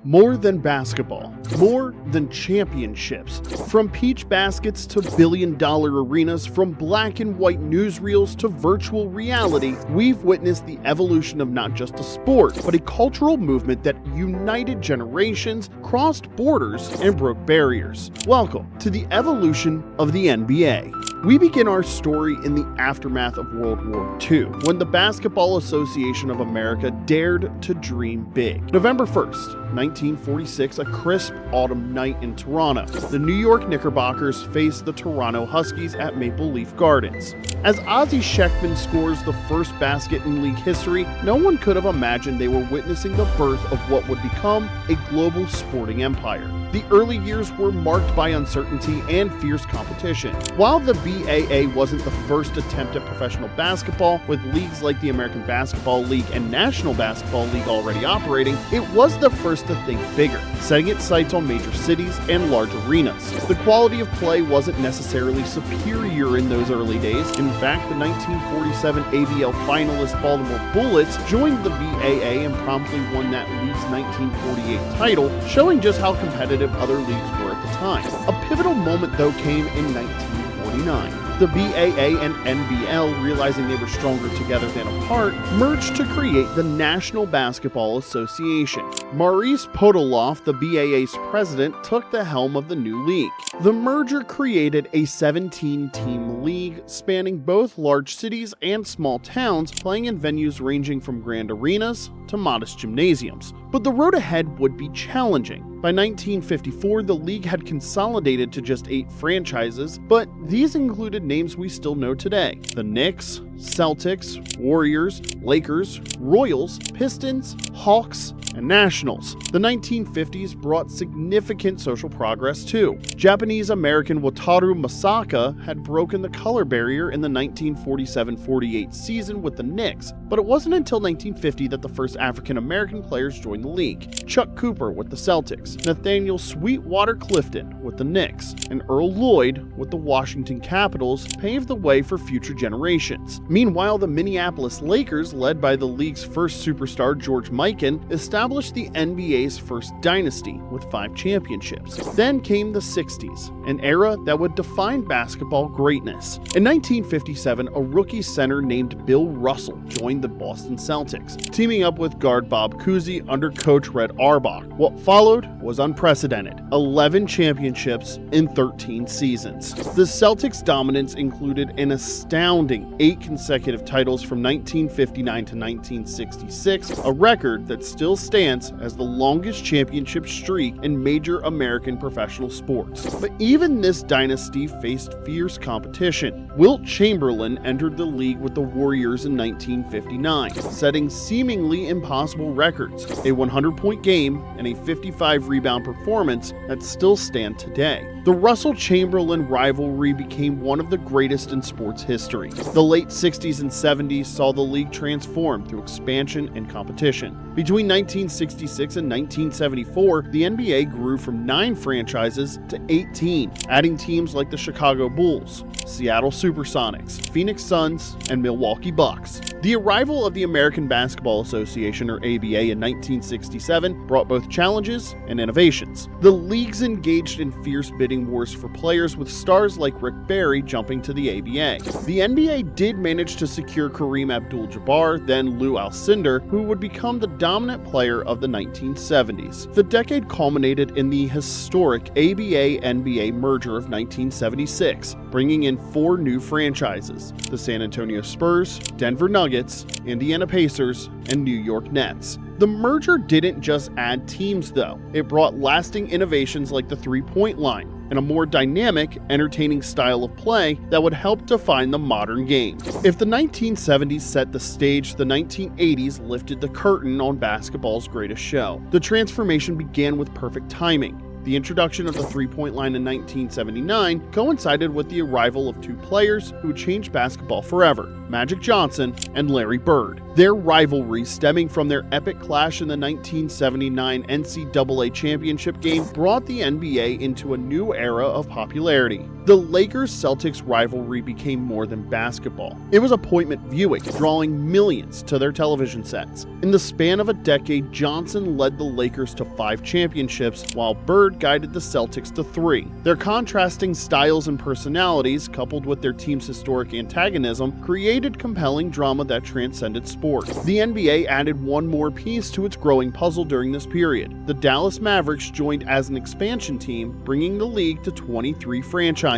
More than basketball, more than championships. From peach baskets to billion-dollar arenas, from black and white newsreels to virtual reality, we've witnessed the evolution of not just a sport, but a cultural movement that united generations, crossed borders, and broke barriers. Welcome to the evolution of the NBA. We begin our story in the aftermath of World War II, when the Basketball Association of America dared to dream big. November 1st, 1946, a crisp autumn night in Toronto. The New York Knickerbockers faced the Toronto Huskies at Maple Leaf Gardens. As Ozzie Sheckman scores the first basket in league history, no one could have imagined they were witnessing the birth of what would become a global sporting empire. The early years were marked by uncertainty and fierce competition. While the BAA wasn't the first attempt at professional basketball, with leagues like the American Basketball League and National Basketball League already operating, it was the first to think bigger, setting its sights on major cities and large arenas. The quality of play wasn't necessarily superior in those early days. In fact, the 1947 ABL finalist Baltimore Bullets joined the BAA and promptly won that league's 1948 title, showing just how competitive other leagues were at the time. A pivotal moment, though, came in 1949. The BAA and NBL, realizing they were stronger together than apart, merged to create the National Basketball Association. Maurice Podoloff, the BAA's president, took the helm of the new league. The merger created a 17-team league spanning both large cities and small towns, playing in venues ranging from grand arenas to modest gymnasiums. But the road ahead would be challenging. By 1954, the league had consolidated to just 8 franchises, but these included names we still know today: the Knicks, Celtics, Warriors, Lakers, Royals, Pistons, Hawks, and Nationals. The 1950s brought significant social progress too. Japanese-American Wataru Masaka had broken the color barrier in the 1947-48 season with the Knicks, but it wasn't until 1950 that the first African-American players joined the league. Chuck Cooper with the Celtics, Nathaniel Sweetwater Clifton with the Knicks, and Earl Lloyd with the Washington Capitals paved the way for future generations. Meanwhile, the Minneapolis Lakers, led by the league's first superstar George Mikan, established the NBA's first dynasty with 5 championships. Then came the 60s, an era that would define basketball greatness. In 1957, a rookie center named Bill Russell joined the Boston Celtics, teaming up with guard Bob Cousy under coach Red Auerbach. What followed was unprecedented: 11 championships in 13 seasons. The Celtics' dominance included an astounding 8 consecutive titles from 1959 to 1966, a record that still stands as the longest championship streak in major American professional sports. But even this dynasty faced fierce competition. Wilt Chamberlain entered the league with the Warriors in 1959, setting seemingly impossible records: a 100-point game and a 55-rebound performance that still stand today. The Russell-Chamberlain rivalry became one of the greatest in sports history. The late 60s and 70s saw the league transform through expansion and competition. Between 1966 and 1974, the NBA grew from 9 franchises to 18, adding teams like the Chicago Bulls, Seattle Supersonics, Phoenix Suns, and Milwaukee Bucks. The arrival of the American Basketball Association, or ABA, in 1967 brought both challenges and innovations. The leagues engaged in fierce bidding wars for players, with stars like Rick Barry jumping to the ABA. The NBA did manage to secure Kareem Abdul-Jabbar, then Lou Alcindor, who would become the dominant player of the 1970s. The decade culminated in the historic ABA-NBA merger of 1976, bringing in 4 new franchises: the San Antonio Spurs, Denver Nuggets, Indiana Pacers, and New York Nets. The merger didn't just add teams, though. It brought lasting innovations like the three-point line and a more dynamic, entertaining style of play that would help define the modern game. If the 1970s set the stage, the 1980s lifted the curtain on basketball's greatest show. The transformation began with perfect timing. The introduction of the three-point line in 1979 coincided with the arrival of two players who would change basketball forever, Magic Johnson and Larry Bird. Their rivalry, stemming from their epic clash in the 1979 NCAA championship game, brought the NBA into a new era of popularity. The Lakers-Celtics rivalry became more than basketball. It was appointment viewing, drawing millions to their television sets. In the span of a decade, Johnson led the Lakers to 5 championships, while Bird guided the Celtics to 3. Their contrasting styles and personalities, coupled with their team's historic antagonism, created compelling drama that transcended sport. The NBA added one more piece to its growing puzzle during this period. The Dallas Mavericks joined as an expansion team, bringing the league to 23 franchises.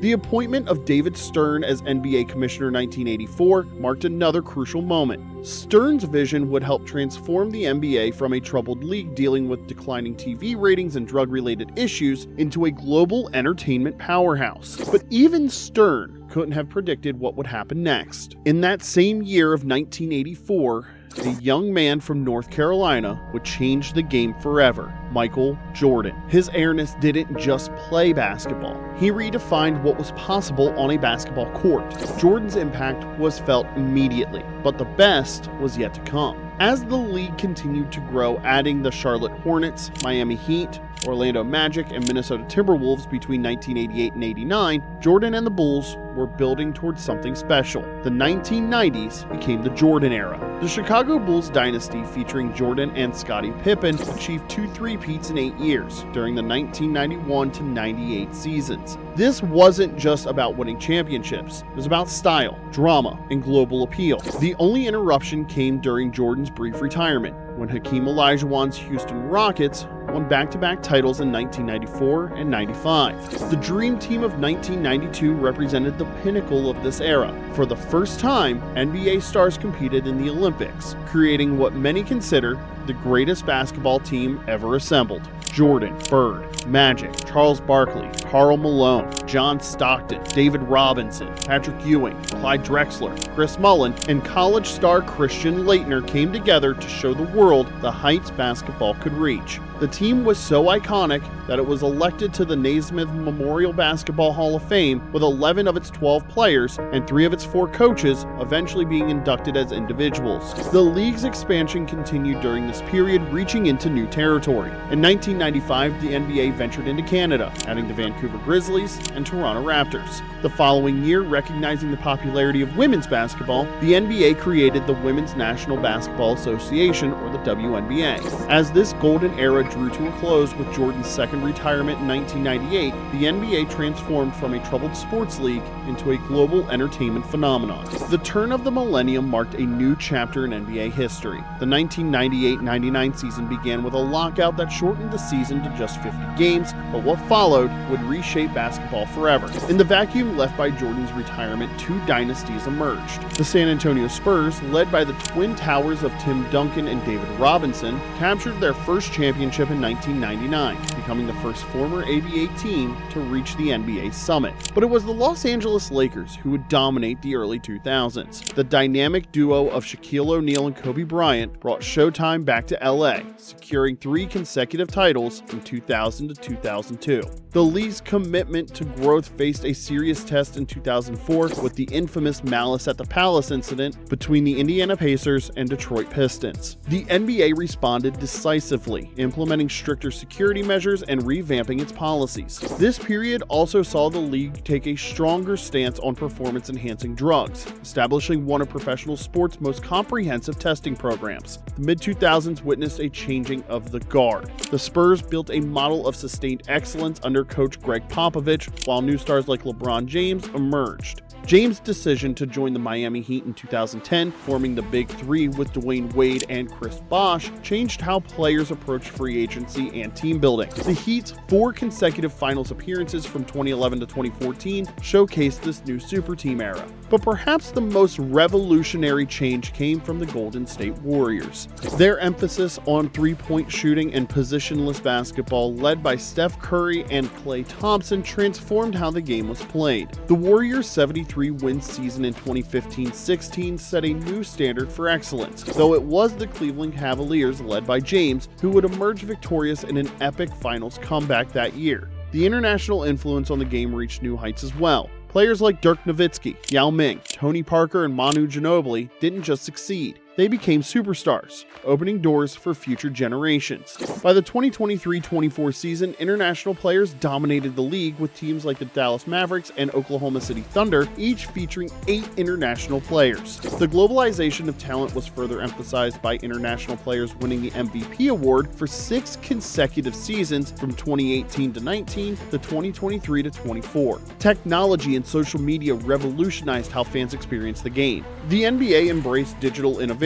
The appointment of David Stern as NBA Commissioner in 1984 marked another crucial moment. Stern's vision would help transform the NBA from a troubled league dealing with declining TV ratings and drug-related issues into a global entertainment powerhouse. But even Stern couldn't have predicted what would happen next. In that same year of 1984, a young man from North Carolina would change the game forever: Michael Jordan. His airness didn't just play basketball. He redefined what was possible on a basketball court. Jordan's impact was felt immediately, but the best was yet to come. As the league continued to grow, adding the Charlotte Hornets, Miami Heat, Orlando Magic, and Minnesota Timberwolves between 1988 and 89, Jordan and the Bulls were building towards something special. The 1990s became the Jordan era. The Chicago Bulls dynasty, featuring Jordan and Scottie Pippen, achieved 2 three-peats in 8 years during the 1991 to 98 seasons. This wasn't just about winning championships. It was about style, drama, and global appeal. The only interruption came during Jordan's brief retirement, when Hakeem Olajuwon's Houston Rockets won back-to-back titles in 1994 and 95. The Dream Team of 1992 represented the pinnacle of this era. For the first time, NBA stars competed in the Olympics, creating what many consider the greatest basketball team ever assembled. Jordan, Bird, Magic, Charles Barkley, Karl Malone, John Stockton, David Robinson, Patrick Ewing, Clyde Drexler, Chris Mullin, and college star Christian Laettner came together to show the world the heights basketball could reach. The team was so iconic that it was elected to the Naismith Memorial Basketball Hall of Fame, with 11 of its 12 players and 3 of its 4 coaches eventually being inducted as individuals. The league's expansion continued during this period, reaching into new territory. In 1995, the NBA ventured into Canada, adding the Vancouver Grizzlies and Toronto Raptors. The following year, recognizing the popularity of women's basketball, the NBA created the Women's National Basketball Association, or the WNBA. As this golden era drew to a close with Jordan's second retirement in 1998, the NBA transformed from a troubled sports league into a global entertainment phenomenon. The turn of the millennium marked a new chapter in NBA history. The 1998-99 season began with a lockout that shortened the season to just 50 games, but what followed would reshape basketball forever. In the vacuum left by Jordan's retirement, 2 dynasties emerged. The San Antonio Spurs, led by the twin towers of Tim Duncan and David Robinson, captured their first championship in 1999, becoming the first former ABA team to reach the NBA summit. But it was the Los Angeles Lakers who would dominate the early 2000s. The dynamic duo of Shaquille O'Neal and Kobe Bryant brought Showtime back to LA, securing 3 consecutive titles from 2000 to 2002. The league's commitment to growth faced a serious test in 2004 with the infamous Malice at the Palace incident between the Indiana Pacers and Detroit Pistons. The NBA responded decisively, implementing stricter security measures and revamping its policies. This period also saw the league take a stronger stance on performance-enhancing drugs, establishing one of professional sports' most comprehensive testing programs. The mid-2000s witnessed a changing of the guard. The Spurs built a model of sustained excellence under coach Greg Popovich, while new stars like LeBron James emerged. James' decision to join the Miami Heat in 2010, forming the Big Three with Dwayne Wade and Chris Bosh, changed how players approach free agency and team building. The Heat's 4 consecutive finals appearances from 2011 to 2014 showcased this new super team era. But perhaps the most revolutionary change came from the Golden State Warriors. Their emphasis on three-point shooting and positionless basketball, led by Steph Curry and Klay Thompson, transformed how the game was played. The Warriors' 73 153-win season in 2015-16 set a new standard for excellence, though it was the Cleveland Cavaliers led by James who would emerge victorious in an epic finals comeback that year. The international influence on the game reached new heights as well. Players like Dirk Nowitzki, Yao Ming, Tony Parker, and Manu Ginobili didn't just succeed. They became superstars, opening doors for future generations. By the 2023-24 season, international players dominated the league with teams like the Dallas Mavericks and Oklahoma City Thunder, each featuring 8 international players. The globalization of talent was further emphasized by international players winning the MVP award for 6 consecutive seasons from 2018-19 to 2023-24. Technology and social media revolutionized how fans experience the game. The NBA embraced digital innovation,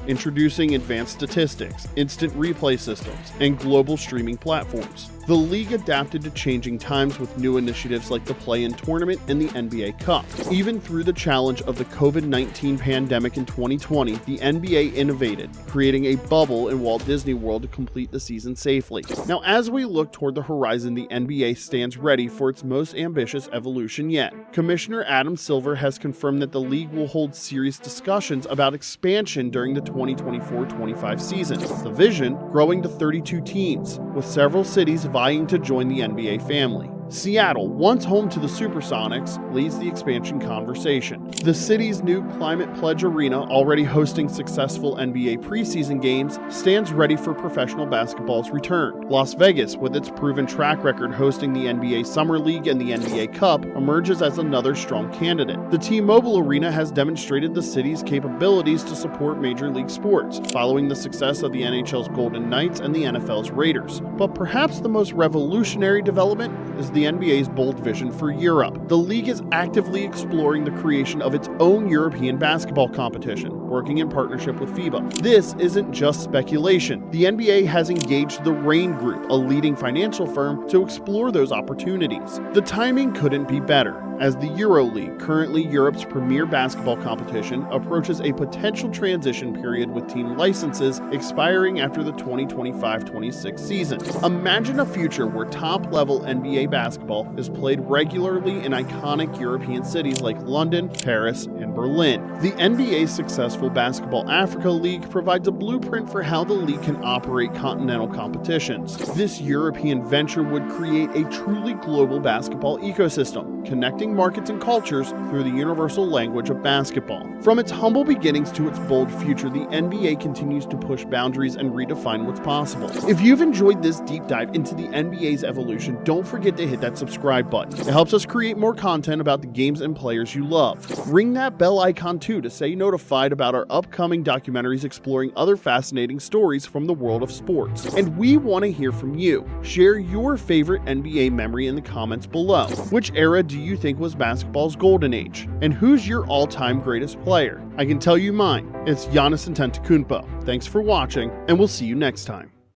introducing advanced statistics, instant replay systems, and global streaming platforms. The league adapted to changing times with new initiatives like the play-in tournament and the NBA Cup. Even through the challenge of the COVID-19 pandemic in 2020, the NBA innovated, creating a bubble in Walt Disney World to complete the season safely. Now, as we look toward the horizon, the NBA stands ready for its most ambitious evolution yet. Commissioner Adam Silver has confirmed that the league will hold serious discussions about expansion during the 2024-25 season. The vision, growing to 32 teams, with several cities vying to join the NBA family. Seattle, once home to the Supersonics, leads the expansion conversation. The city's new Climate Pledge Arena, already hosting successful NBA preseason games, stands ready for professional basketball's return. Las Vegas, with its proven track record hosting the NBA Summer League and the NBA Cup, emerges as another strong candidate. The T-Mobile Arena has demonstrated the city's capabilities to support major league sports, following the success of the NHL's Golden Knights and the NFL's Raiders. But perhaps the most revolutionary development is the NBA's bold vision for Europe. The league is actively exploring the creation of its own European basketball competition, working in partnership with FIBA. This isn't just speculation. The NBA has engaged the Rain Group, a leading financial firm, to explore those opportunities. The timing couldn't be better, as the EuroLeague, currently Europe's premier basketball competition, approaches a potential transition period with team licenses expiring after the 2025-26 season. Imagine a future where top-level NBA basketball is played regularly in iconic European cities like London, Paris, and Berlin. The NBA's successful Basketball Africa League provides a blueprint for how the league can operate continental competitions. This European venture would create a truly global basketball ecosystem, connecting markets and cultures through the universal language of basketball. From its humble beginnings to its bold future, the NBA continues to push boundaries and redefine what's possible. If you've enjoyed this deep dive into the NBA's evolution, don't forget to hit that subscribe button. It helps us create more content about the games and players you love. Ring that bell icon too to stay notified about our upcoming documentaries exploring other fascinating stories from the world of sports. And we want to hear from you. Share your favorite NBA memory in the comments below. Which era do you think was basketball's golden age? And who's your all-time greatest player? I can tell you mine. It's Giannis Antetokounmpo. Thanks for watching, and we'll see you next time.